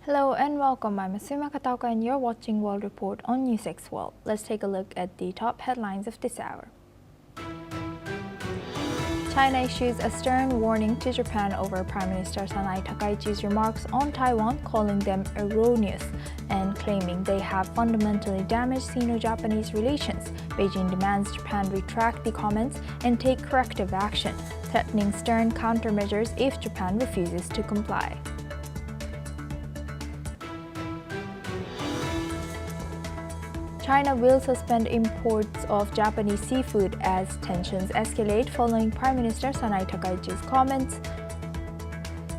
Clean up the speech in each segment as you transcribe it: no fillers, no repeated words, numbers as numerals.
Hello and welcome. I'm Asuma Katauka and you're watching World Report on News 6 World. Let's take a look at the top headlines of this hour. China issues a stern warning to Japan over Prime Minister Sanai Takaichi's remarks on Taiwan, calling them erroneous and claiming they have fundamentally damaged Sino-Japanese relations. Beijing demands Japan retract the comments and take corrective action, threatening stern countermeasures if Japan refuses to comply. China will suspend imports of Japanese seafood as tensions escalate following Prime Minister Sanai Takaichi's comments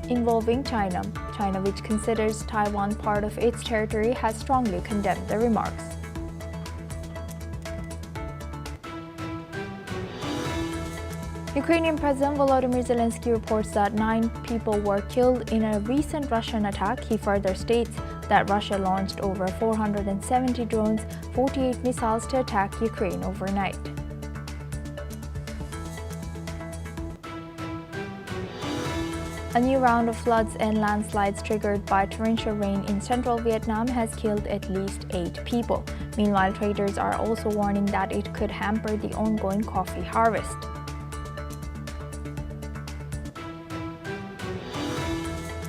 involving China. China, which considers Taiwan part of its territory, has strongly condemned the remarks. Ukrainian President Volodymyr Zelensky reports that 9 people were killed in a recent Russian attack. He further states that Russia launched over 470 drones, 48 missiles to attack Ukraine overnight. A new round of floods and landslides triggered by torrential rain in central Vietnam has killed at least 8 people. Meanwhile, traders are also warning that it could hamper the ongoing coffee harvest.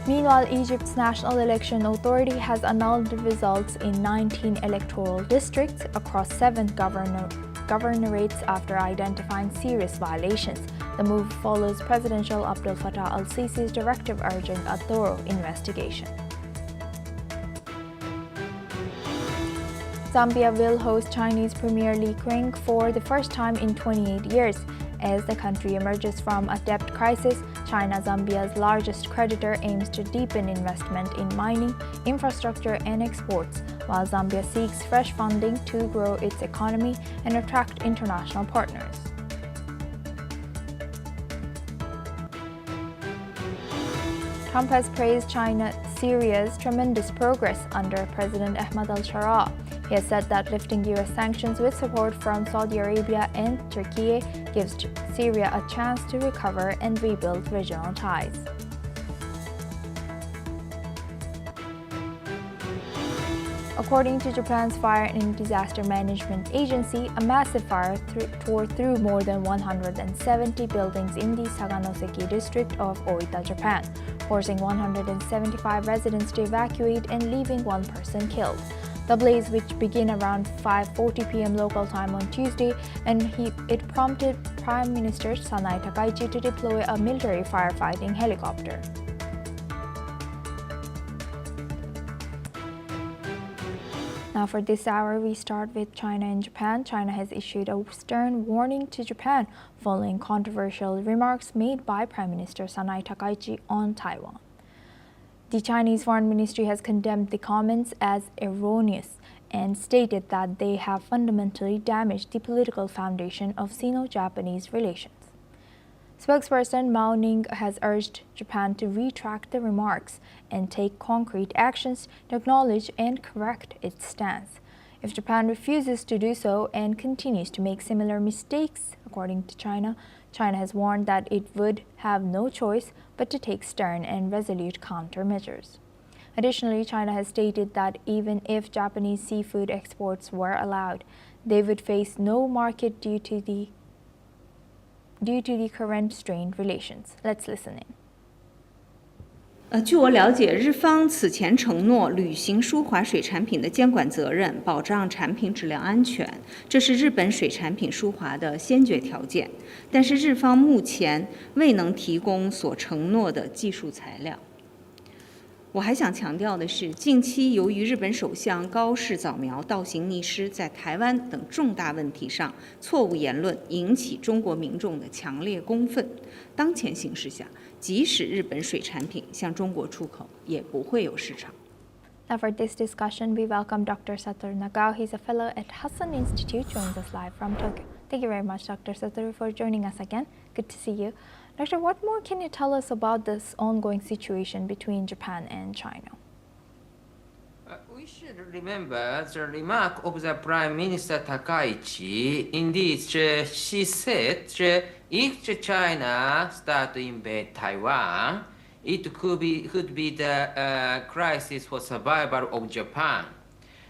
Meanwhile, Egypt's National Election Authority has annulled the results in 19 electoral districts across 7 governorates after identifying serious violations. The move follows Presidential Abdel Fattah al-Sisi's directive urging a thorough investigation. Zambia will host Chinese Premier Li Qiang for the first time in 28 years. As the country emerges from a debt crisis, China, Zambia's largest creditor, aims to deepen investment in mining, infrastructure and exports, while Zambia seeks fresh funding to grow its economy and attract international partners. Trump has praised Syria's tremendous progress under President Ahmad al-Sharaa. He has said that lifting U.S. sanctions with support from Saudi Arabia and Turkey gives Syria a chance to recover and rebuild regional ties. According to Japan's Fire and Disaster Management Agency, a massive fire tore through more than 170 buildings in the Saganoseki district of Oita, Japan, forcing 175 residents to evacuate and leaving 1 person killed. The blaze, which began around 5:40 p.m. local time on Tuesday, it prompted Prime Minister Sanai Takaichi to deploy a military firefighting helicopter. Now for this hour, we start with China and Japan. China has issued a stern warning to Japan following controversial remarks made by Prime Minister Sanai Takaichi on Taiwan. The Chinese Foreign Ministry has condemned the comments as erroneous and stated that they have fundamentally damaged the political foundation of Sino-Japanese relations. Spokesperson Mao Ning has urged Japan to retract the remarks and take concrete actions to acknowledge and correct its stance. If Japan refuses to do so and continues to make similar mistakes, according to China, China has warned that it would have no choice but to take stern and resolute countermeasures. Additionally, China has stated that even if Japanese seafood exports were allowed, they would face no market due to the current strained relations. Let's listen in. 据我了解，日方此前承诺履行输华水产品的监管责任，保障产品质量安全，这是日本水产品输华的先决条件。但是日方目前未能提供所承诺的技术材料。我还想强调的是，近期由于日本首相高市早苗倒行逆施，在台湾等重大问题上错误言论，引起中国民众的强烈公愤。当前形势下，即使日本水产品向中国出口，也不会有市场。 Now for this discussion, we welcome Dr. Satoru Nagao. He's a fellow at Hassan Institute, joins us live from Tokyo. Thank you very much, Dr. Satoru, for joining us again. Good to see you. Doctor, what more can you tell us about this ongoing situation between Japan and China? We should remember the remark of the Prime Minister Takaichi. Indeed, she said if China start to invade Taiwan, it could be the crisis for survival of Japan.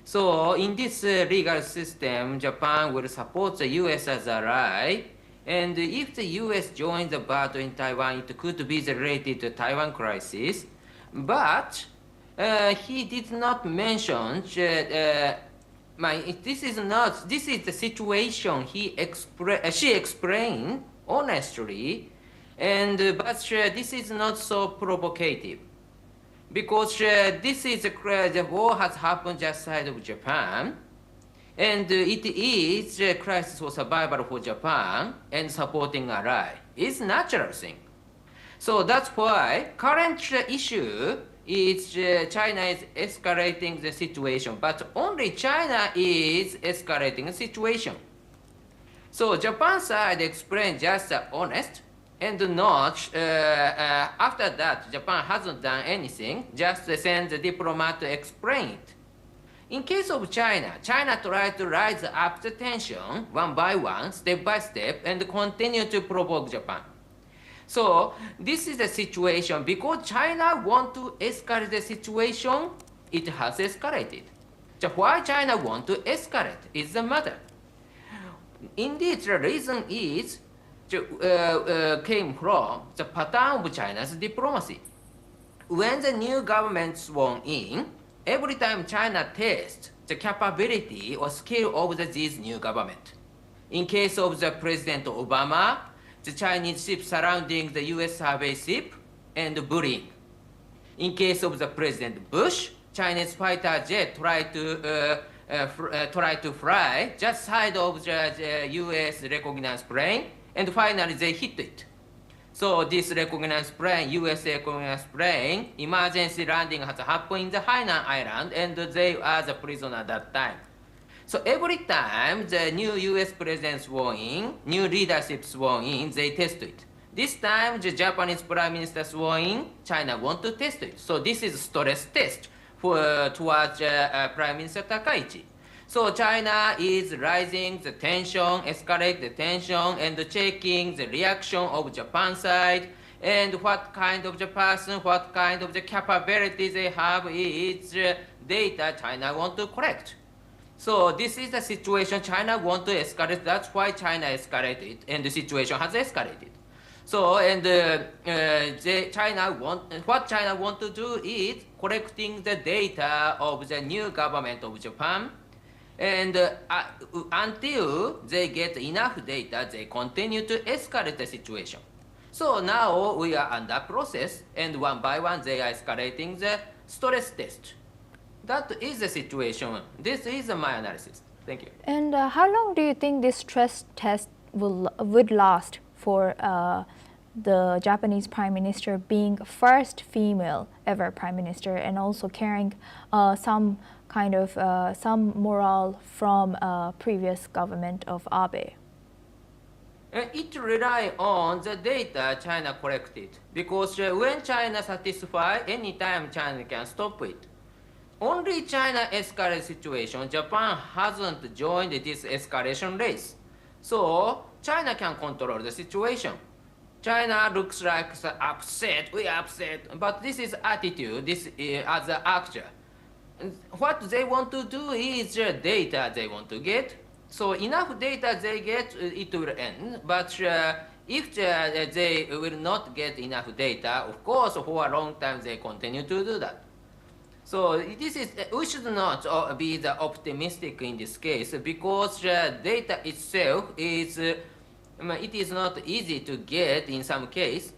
So in this legal system, Japan will support the U.S. as ally. And if the U.S. joins the battle in Taiwan, it could be related to Taiwan crisis. But he did not mention this is the situation she explained honestly, and but this is not so provocative. Because this is the war has happened just side of Japan, and it is a crisis for survival for Japan and supporting ally. It's a natural thing. So that's why current issue is China is escalating the situation, but only China is escalating the situation. So Japan side explained just honest, and not, after that, Japan hasn't done anything, just send the diplomat to explain it. In case of China, China tried to rise up the tension one by one, step by step, and continue to provoke Japan. So this is the situation. Because China want to escalate the situation, it has escalated. So why China want to escalate is the matter. Indeed, the reason is came from the pattern of China's diplomacy. When the new government sworn in, every time China tests the capability or skill of this new government. In case of the President Obama, the Chinese ship surrounding the US survey ship and bullying. In case of the President Bush, Chinese fighter jet tried to fly just side of the US recognized plane, and finally they hit it. So this recognized plane, US recognized plane, emergency landing has happened in the Hainan Island, and they are the prisoner at that time. So every time the new US president sworn in, new leadership sworn in, they test it. This time the Japanese Prime Minister sworn in, China want to test it. So this is stress test towards Prime Minister Takaichi. So China is rising the tension, escalate the tension, and checking the reaction of Japan side, and what kind of the person, what kind of the capabilities they have is data China want to collect. So this is the situation China want to escalate. That's why China escalated, and the situation has escalated. So, and what China want to do is collecting the data of the new government of Japan, and until they get enough data, they continue to escalate the situation. So now we are under process, and one by one they are escalating the stress test. That is the situation. This is my analysis. Thank you. And how long do you think this stress test would last for the Japanese Prime Minister being first female ever Prime Minister, and also carrying some morale from previous government of Abe? It relies on the data China collected, because when China satisfies, anytime China can stop it. Only China escalates situation. Japan hasn't joined this escalation race. So China can control the situation. China looks like upset, we are upset, but this is attitude, this is as an actor. What they want to do is data they want to get. So enough data they get, it will end. But if they will not get enough data, of course, for a long time they continue to do that. So this is, we should not be the optimistic in this case, because data itself is, it is not easy to get in some case.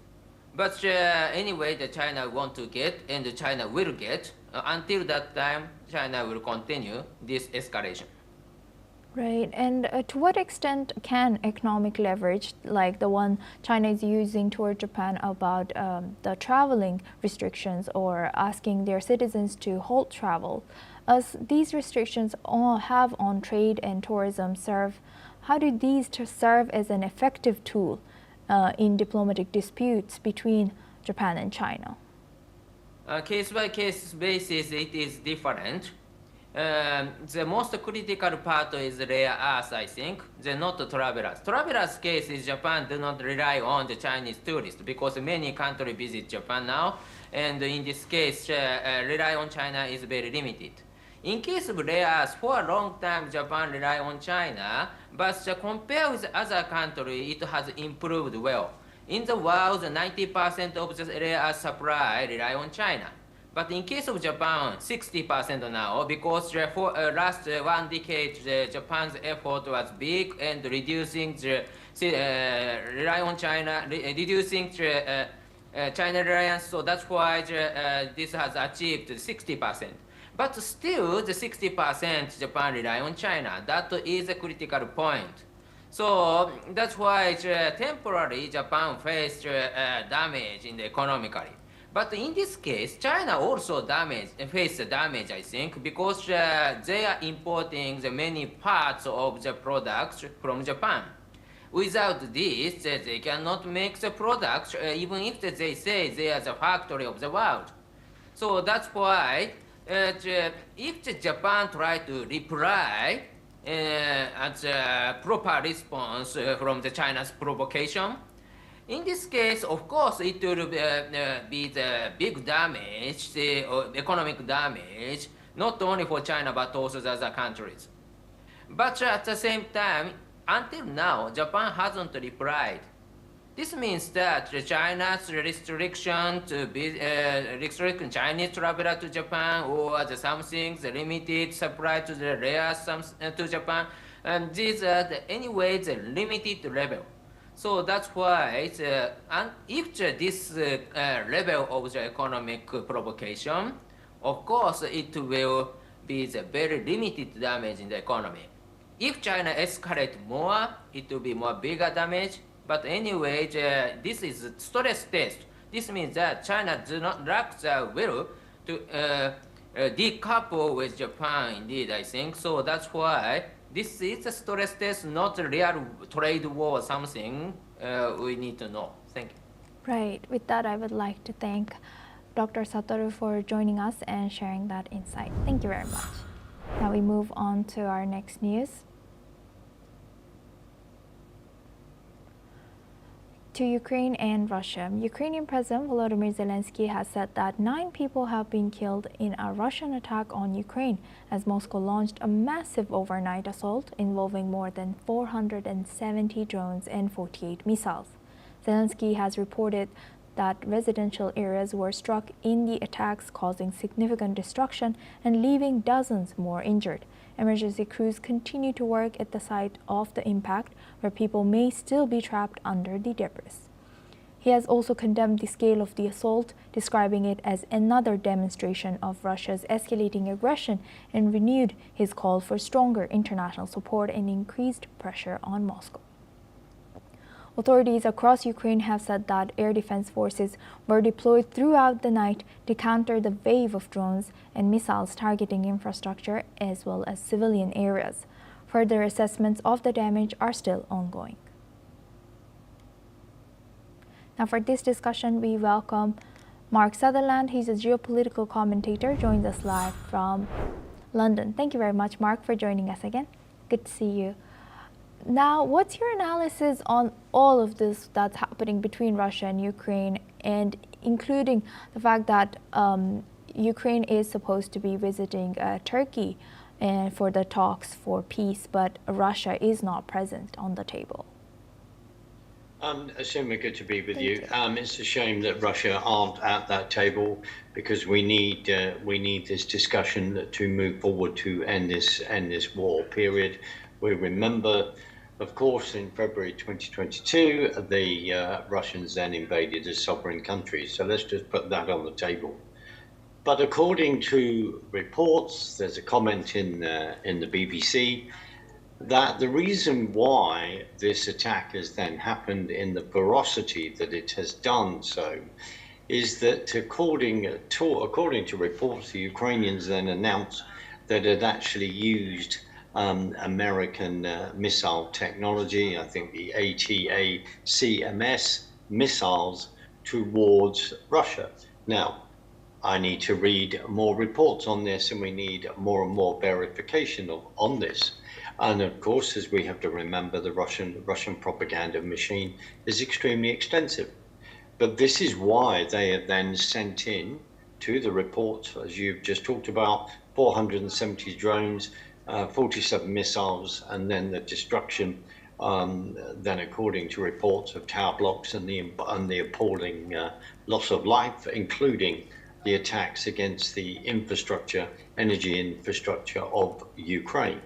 But anyway, the China want to get, and China will get. Until that time, China will continue this escalation. Right, and to what extent can economic leverage, like the one China is using toward Japan about the traveling restrictions or asking their citizens to halt travel, as these restrictions all have on trade and tourism serve, how do these serve as an effective tool in diplomatic disputes between Japan and China? Case by case basis, it is different. the most critical part is rare earth, I think. They're not travelers. Travelers' case is Japan do not rely on the Chinese tourists because many countries visit Japan now, and in this case, rely on China is very limited. In case of rare earth, for a long time, Japan rely on China, but compared with other countries, it has improved well. In the world, 90% of the rare earth supply rely on China. But in case of Japan, 60% now, because for last 1 decade, Japan's effort was big and reducing the rely on China, reducing the China reliance. So that's why this has achieved 60%. But still, the 60% Japan rely on China. That is a critical point. So that's why temporarily Japan faced damage in the economically. But in this case, China also faced damage, I think, because they are importing the many parts of the products from Japan. Without this, they cannot make the products, even if they say they are the factory of the world. So that's why if Japan try to reply as a proper response from the China's provocation, in this case, of course, it will be the big damage, the economic damage, not only for China but also the other countries. But at the same time, until now, Japan hasn't replied. This means that China's restriction to restrict Chinese traveler to Japan or the limited supply to the rare to Japan, and these are anyway the limited level. So that's why if this level of the economic provocation, of course it will be the very limited damage in the economy. If China escalates more, it will be more bigger damage. But anyway, this is stress test. This means that China does not lack the will to decouple with Japan, indeed, I think. So that's why this is a stress test, not a real trade war or something we need to know. Thank you. Right. With that, I would like to thank Dr. Satoru for joining us and sharing that insight. Thank you very much. Now we move on to our next news. To Ukraine and Russia. Ukrainian President Volodymyr Zelensky has said that 9 people have been killed in a Russian attack on Ukraine as Moscow launched a massive overnight assault involving more than 470 drones and 48 missiles. Zelensky has reported that residential areas were struck in the attacks, causing significant destruction and leaving dozens more injured. Emergency crews continue to work at the site of the impact, where people may still be trapped under the debris. He has also condemned the scale of the assault, describing it as another demonstration of Russia's escalating aggression, and renewed his call for stronger international support and increased pressure on Moscow. Authorities across Ukraine have said that air defense forces were deployed throughout the night to counter the wave of drones and missiles targeting infrastructure as well as civilian areas. Further assessments of the damage are still ongoing. Now for this discussion, we welcome Mark Sutherland. He's a geopolitical commentator, joins us live from London. Thank you very much, Mark, for joining us again. Good to see you. Now, what's your analysis on all of this that's happening between Russia and Ukraine, and including the fact that Ukraine is supposed to be visiting Turkey for the talks for peace, but Russia is not present on the table? Asuma, good to be with you. It's a shame that Russia aren't at that table, because we need this discussion to move forward to end this war. Period. We remember, of course, in February 2022, the Russians then invaded a sovereign country. So let's just put that on the table. But according to reports, there's a comment in the BBC that the reason why this attack has then happened in the ferocity that it has done so is that according to reports, the Ukrainians then announced that it actually used American missile technology, I think the ATACMS missiles, towards Russia. Now, I need to read more reports on this, and we need more and more verification on this. And of course, as we have to remember, the Russian propaganda machine is extremely extensive. But this is why they have then sent in to the reports, as you've just talked about, 470 drones, 47 missiles, and then the destruction, then according to reports of tower blocks and the appalling loss of life, including the attacks against the energy infrastructure of Ukraine.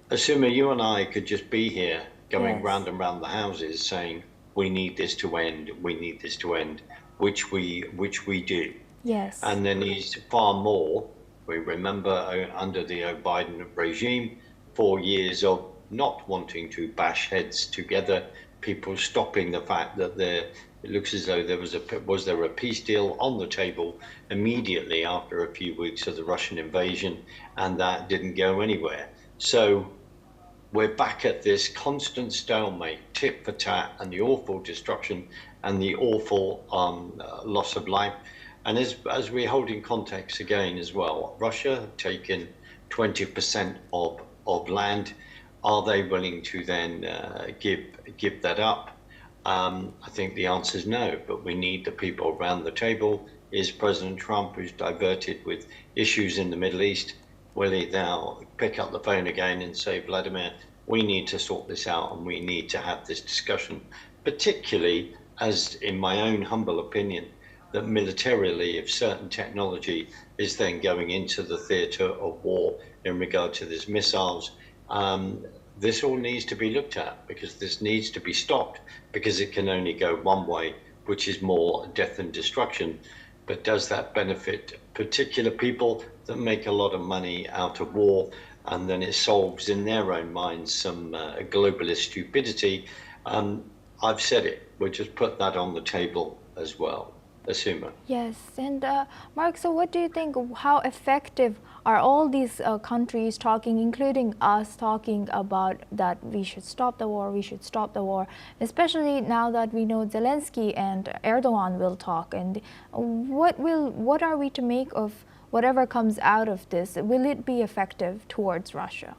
Asuma, you and I could just be here going round and round the houses saying, we need this to end, we need this to end, which we do. Yes. And then he's far more. We remember under the Biden regime, 4 years of not wanting to bash heads together, people stopping the fact that it looks as though was there a peace deal on the table immediately after a few weeks of the Russian invasion, and that didn't go anywhere. So we're back at this constant stalemate, tit for tat, and the awful destruction and the awful loss of life. And as we hold in context again as well, Russia have taken 20% of land. Are they willing to then give that up? I think the answer is no, but we need the people around the table. Is President Trump, who's diverted with issues in the Middle East, will he now pick up the phone again and say, Vladimir, we need to sort this out and we need to have this discussion, particularly as, in my own humble opinion, that militarily, if certain technology is then going into the theatre of war in regard to these missiles, this all needs to be looked at, because this needs to be stopped, because it can only go one way, which is more death and destruction. But does that benefit particular people that make a lot of money out of war, and then it solves in their own minds some globalist stupidity? I've said it, we'll just put that on the table as well. Asuma. Yes, and Mark, so what do you think, how effective are all these countries talking, including us, talking about that we should stop the war, especially now that we know Zelensky and Erdogan will talk, and what are we to make of whatever comes out of this? Will it be effective towards Russia?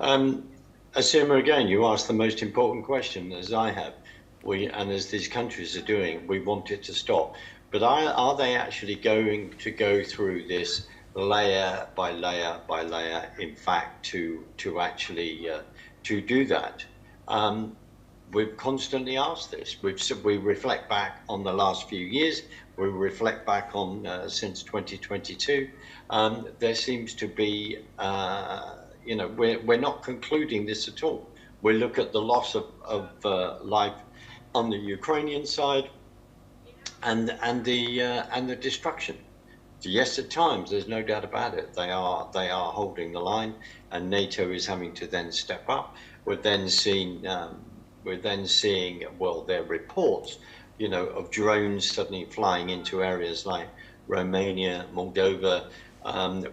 Asuma, again, you asked the most important question, as I have. And as these countries are doing, we want it to stop. But are they actually going to go through this layer by layer by layer, in fact, to actually to do that? We've constantly asked this. We reflect back on the last few years. We reflect back on since 2022. There seems to be, we're not concluding this at all. We look at the loss of life on the Ukrainian side, and the destruction. Yes, at times there's no doubt about it. They are holding the line, and NATO is having to then step up. We're then seeing their reports, of drones suddenly flying into areas like Romania, Moldova.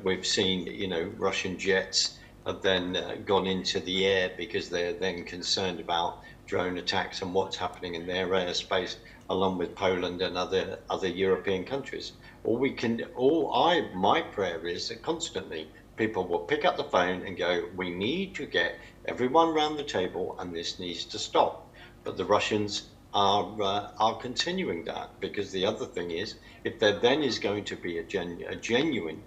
We've seen, Russian jets have then gone into the air because they're then concerned about drone attacks and what's happening in their airspace, along with Poland and other European countries. My prayer is that constantly people will pick up the phone and go, we need to get everyone around the table and this needs to stop. But the Russians are continuing that, because the other thing is, if there then is going to be a genuine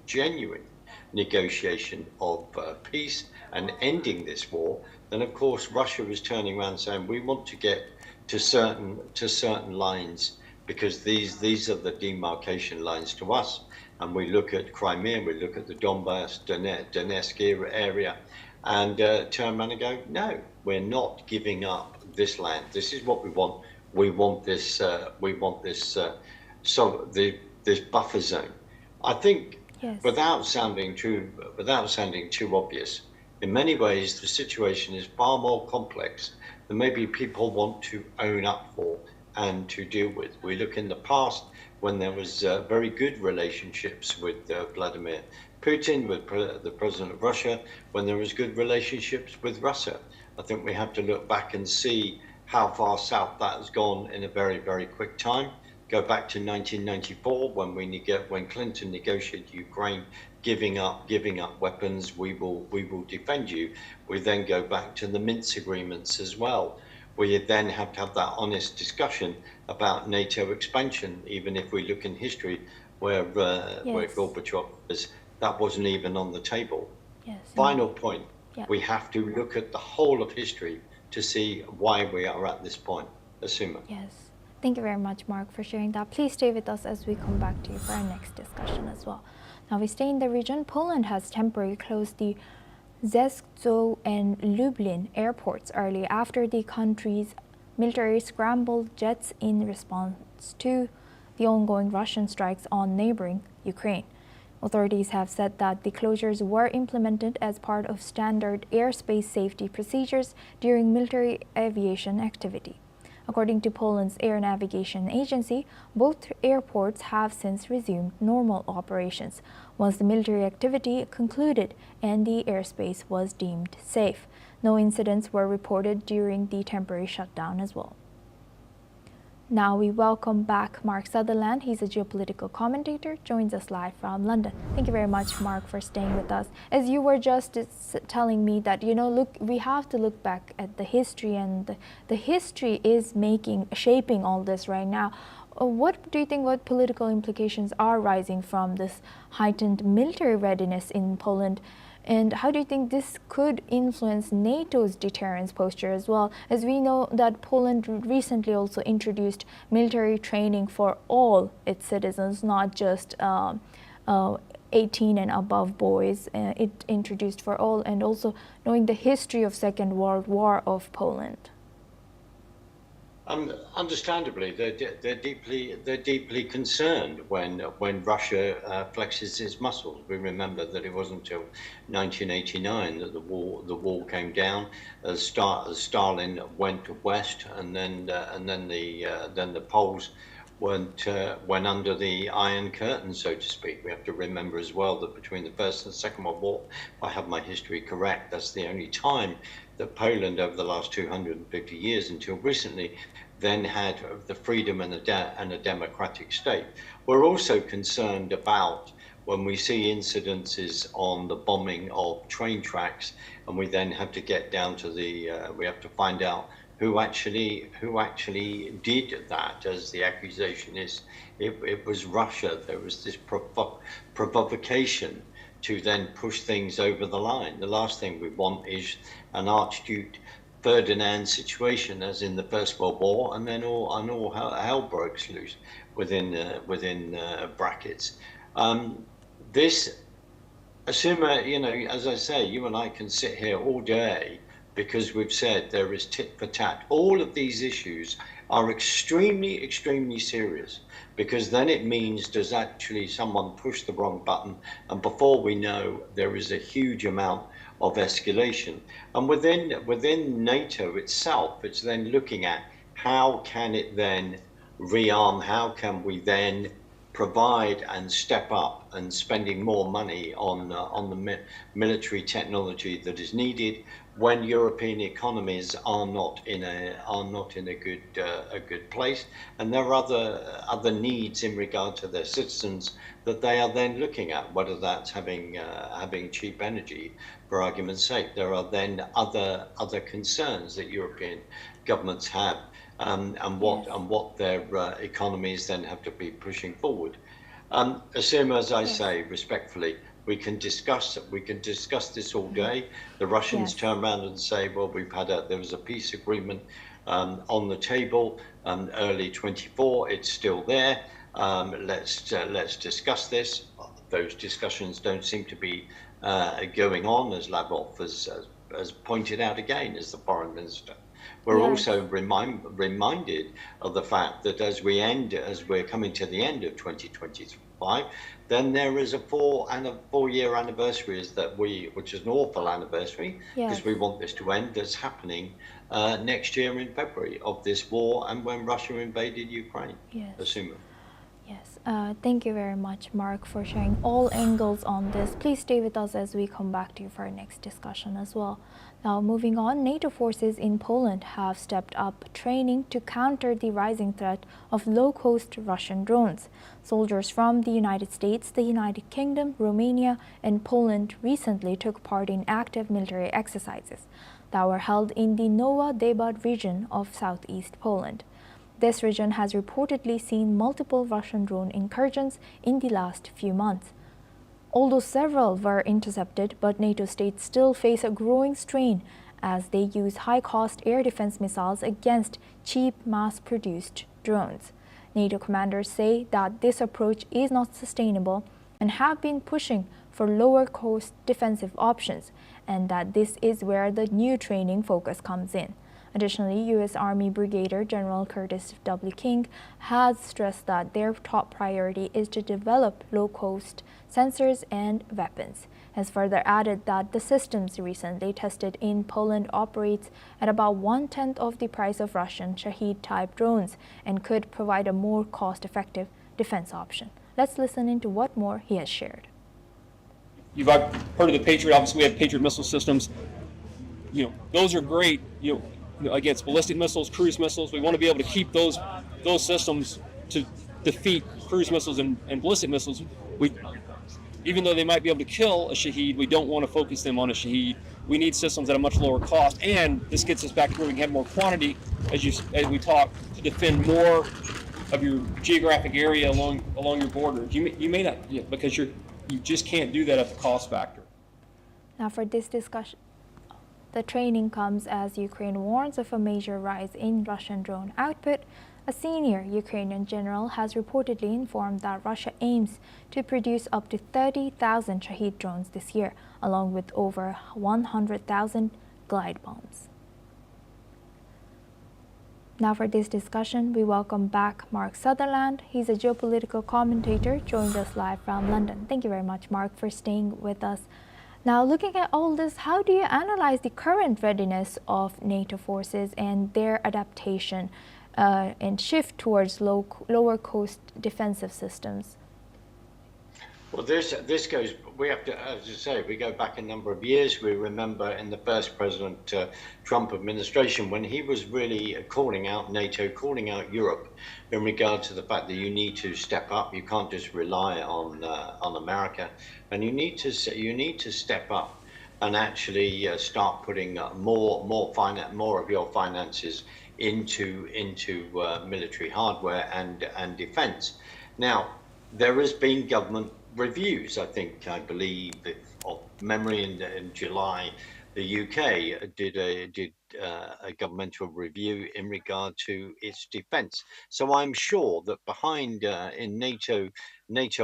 negotiation of peace and ending this war, then of course Russia is turning around saying, we want to get to certain lines, because these are the demarcation lines to us. And we look at Crimea, we look at the Donbass, Donetsk area, and turn around and go, no, we're not giving up this land. This is what we want. We want this. This buffer zone. I think, yes, without sounding too obvious, in many ways the situation is far more complex than maybe people want to own up for and to deal with. We look in the past when there was very good relationships with Vladimir Putin, with the president of Russia, when there was good relationships with Russia. I think we have to look back and see how far south that has gone in a very, very quick time, Go back to 1994 when Clinton negotiated Ukraine, giving up weapons. We will defend you. We then go back to the Minsk agreements as well. We then have to have that honest discussion about NATO expansion, even if we look in history where Gorbachev was, that wasn't even on the table. Yes. Final point, Yeah. we have to look at the whole of history to see why we are at this point. Asuma. Yes. Thank you very much, Mark, for sharing that. Please stay with us as we come back to you for our next discussion as well. Now we stay in the region. Poland has temporarily closed the Rzeszów and Lublin airports early after the country's military scrambled jets in response to the ongoing Russian strikes on neighboring Ukraine. Authorities have said that the closures were implemented as part of standard airspace safety procedures during military aviation activity. According to Poland's air navigation agency, both airports have since resumed normal operations once the military activity concluded and the airspace was deemed safe. No incidents were reported during the temporary shutdown as well. Now we welcome back Mark Sutherland. He's a geopolitical commentator, joins us live from London. Thank you very much, Mark, for staying with us. As you were just telling me that, look, we have to look back at the history, and the history is shaping all this right now. What do you think what political implications are rising from this heightened military readiness in Poland? And how do you think this could influence NATO's deterrence posture as well? As we know that Poland recently also introduced military training for all its citizens, not just 18 and above boys. It introduced for all, and also knowing the history of Second World War of Poland. Understandably, they're deeply concerned when Russia flexes its muscles. We remember that it wasn't until 1989 that the wall came down as Stalin went west, and then the Poles went under the Iron Curtain, so to speak. We have to remember as well that between the First and Second World War, if I have my history correct, that's the only time that Poland over the last 250 years until recently then had the freedom and a democratic state. We're also concerned about when we see incidences on the bombing of train tracks, and we then have to get down to we have to find out who actually did that, as the accusation is. It was Russia. There was this provocation to then push things over the line. The last thing we want is an Archduke Ferdinand situation as in the First World War, and then all hell breaks loose within brackets. This, Asuma, as I say, you and I can sit here all day because we've said there is tit for tat. All of these issues are extremely, extremely serious, because then it means does actually someone push the wrong button, and before we know, there is a huge amount of escalation. And within NATO itself, it's then looking at how can it then rearm, how can we then provide and step up and spending more money on the military technology that is needed when European economies are not in a good place, and there are other needs in regard to their citizens that they are then looking at, whether that's having cheap energy, for argument's sake. There are then other concerns that European governments have, and what their economies then have to be pushing forward. Asuma, as I say respectfully, we can discuss this all day. The Russians turn around and say, well, there was a peace agreement on the table early 24. It's still there. Let's discuss this. Those discussions don't seem to be going on, as Lavrov has pointed out again as the foreign minister. We're also reminded of the fact that as we're coming to the end of 2025, then there is a 4-year anniversary, which is an awful anniversary, because we want this to end, that's happening next year in February of this war, and when Russia invaded Ukraine. Yes. Asuma. Yes. Thank you very much, Mark, for sharing all angles on this. Please stay with us as we come back to you for our next discussion as well. Now, moving on, NATO forces in Poland have stepped up training to counter the rising threat of low-cost Russian drones. Soldiers from the United States, the United Kingdom, Romania, and Poland recently took part in active military exercises that were held in the Nowa Dęba region of southeast Poland. This region has reportedly seen multiple Russian drone incursions in the last few months. Although several were intercepted, but NATO states still face a growing strain as they use high-cost air defense missiles against cheap, mass-produced drones. NATO commanders say that this approach is not sustainable and have been pushing for lower-cost defensive options, and that this is where the new training focus comes in. Additionally, U.S. Army Brigadier General Curtis W. King has stressed that their top priority is to develop low-cost sensors and weapons. Has further added that the systems recently tested in Poland operates at about 1/10 of the price of Russian Shahed-type drones and could provide a more cost-effective defense option. Let's listen into what more he has shared. You've heard of the Patriot. Obviously, we have Patriot missile systems. Those are great. Against ballistic missiles, cruise missiles. We want to be able to keep those systems to defeat cruise missiles and ballistic missiles. Even though they might be able to kill a Shahed, we don't want to focus them on a Shahed. We need systems at a much lower cost, and this gets us back to where we can have more quantity, as we talk, to defend more of your geographic area along your borders. You may not, because you just can't do that at the cost factor. Now, for this discussion, the training comes as Ukraine warns of a major rise in Russian drone output. A senior Ukrainian general has reportedly informed that Russia aims to produce up to 30,000 Shahed drones this year, along with over 100,000 glide bombs. Now for this discussion, we welcome back Mark Sutherland. He's a geopolitical commentator, joined us live from London. Thank you very much, Mark, for staying with us. Now, looking at all this, how do you analyze the current readiness of NATO forces and their adaptation and shift towards lower cost defensive systems? Well, this goes, we have to, as you say, we go back a number of years. We remember in the first President Trump administration, when he was really calling out NATO, calling out Europe in regard to the fact that you need to step up. You can't just rely on America, and you need to step up and actually start putting more of your finances into military hardware and defense. Now, there has been government reviews. I believe, of memory, in July, the UK did a governmental review in regard to its defence. So I'm sure that behind in NATO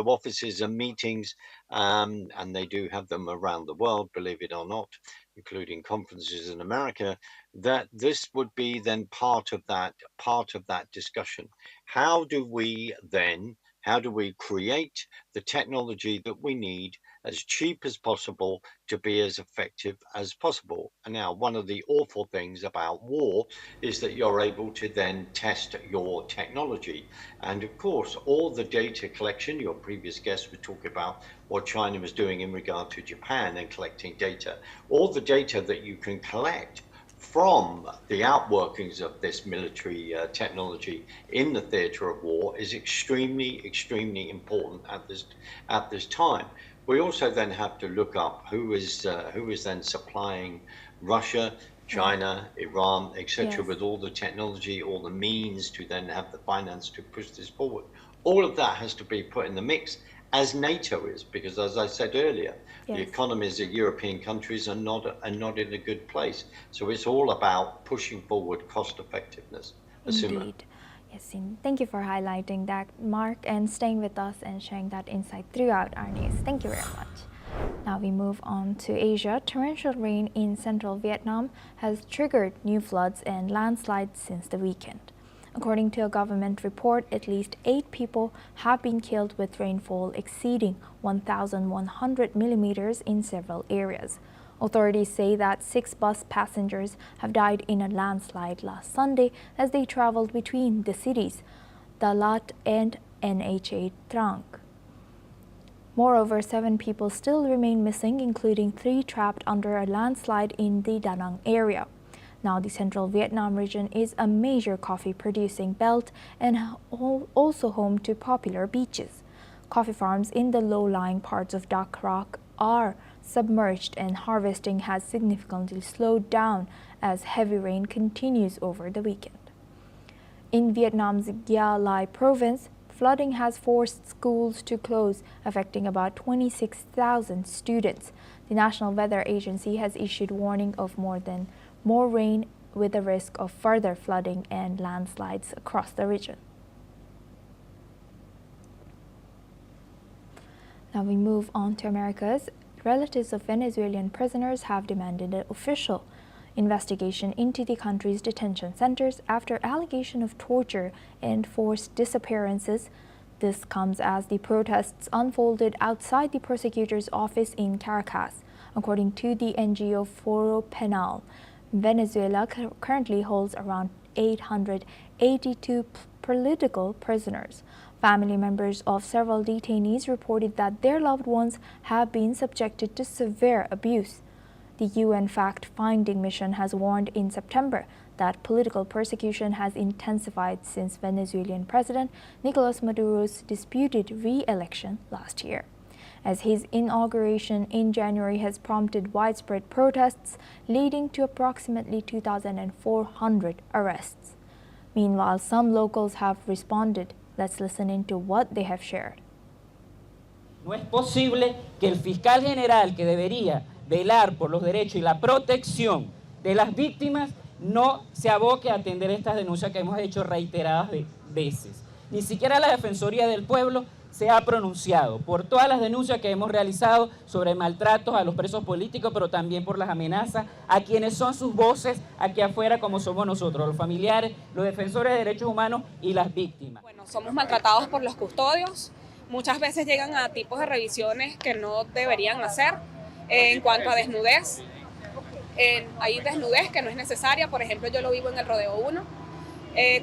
offices and meetings, and they do have them around the world, believe it or not, including conferences in America, that this would be then part of that discussion. How do we create the technology that we need as cheap as possible to be as effective as possible? And now, one of the awful things about war is that you're able to then test your technology. And of course, all the data collection, your previous guest was talking about what China was doing in regard to Japan and collecting data. All the data that you can collect from the outworkings of this military technology in the theatre of war is extremely, extremely important at this time. We also then have to look up who is then supplying Russia, China, Iran, etc., Yes. with all the technology, all the means to then have the finance to push this forward. All of that has to be put in the mix, as NATO is, because as I said earlier, the Yes. economies of European countries are not in a good place. So it's all about pushing forward cost effectiveness. Indeed. Yes, thank you for highlighting that, Mark, and staying with us and sharing that insight throughout our news. Thank you very much. Now we move on to Asia. Torrential rain in central Vietnam has triggered new floods and landslides since the weekend. According to a government report, at least 8 people have been killed with rainfall exceeding 1,100 millimeters in several areas. Authorities say that 6 bus passengers have died in a landslide last Sunday as they traveled between the cities, Dalat and NH8 Trang. Moreover, 7 people still remain missing, including 3 trapped under a landslide in the Da Nang area. Now, the central Vietnam region is a major coffee-producing belt and also home to popular beaches. Coffee farms in the low-lying parts of Dak Rock are submerged, and harvesting has significantly slowed down as heavy rain continues over the weekend. In Vietnam's Gia Lai province, flooding has forced schools to close, affecting about 26,000 students. The National Weather Agency has issued warning of more rain with the risk of further flooding and landslides across the region. Now we move on to Americas. Relatives of Venezuelan prisoners have demanded an official investigation into the country's detention centers after allegation of torture and forced disappearances. This comes as the protests unfolded outside the prosecutor's office in Caracas. According to the NGO Foro Penal, Venezuela currently holds around 882 political prisoners. Family members of several detainees reported that their loved ones have been subjected to severe abuse. The UN fact-finding mission has warned in September that political persecution has intensified since Venezuelan President Nicolas Maduro's disputed re-election last year, as his inauguration in January has prompted widespread protests, leading to approximately 2,400 arrests. Meanwhile, some locals have responded. Let's listen into what they have shared. No es posible que el fiscal general, que debería velar por los derechos y la protección de las víctimas, no se aboque a atender estas denuncias que hemos hecho reiteradas veces. Ni siquiera la Defensoría del Pueblo se ha pronunciado por todas las denuncias que hemos realizado sobre maltratos a los presos políticos, pero también por las amenazas a quienes son sus voces aquí afuera, como somos nosotros, los familiares, los defensores de derechos humanos y las víctimas. Bueno, somos maltratados por los custodios. Muchas veces llegan a tipos de revisiones que no deberían hacer. En cuanto a desnudez, hay desnudez que no es necesaria. Por ejemplo, yo lo vivo en el Rodeo 1.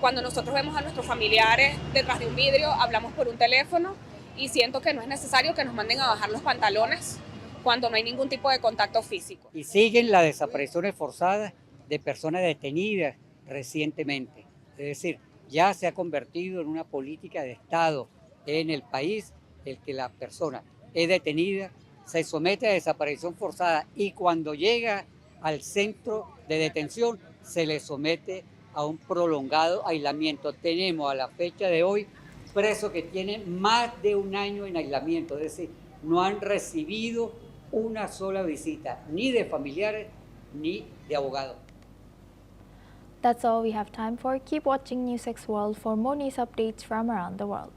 Cuando nosotros vemos a nuestros familiares detrás de un vidrio, hablamos por un teléfono y siento que no es necesario que nos manden a bajar los pantalones cuando no hay ningún tipo de contacto físico. Y siguen las desapariciones forzadas de personas detenidas recientemente. Es decir, ya se ha convertido en una política de Estado en el país el que la persona es detenida, se somete a desaparición forzada y cuando llega al centro de detención se le somete a un prolongado aislamiento. Tenemos a la fecha de hoy presos que tienen más de un año en aislamiento, es decir, no han recibido una sola visita, ni de familiares ni de abogados. That's all we have time for. Keep watching News 6 World for more news updates from around the world.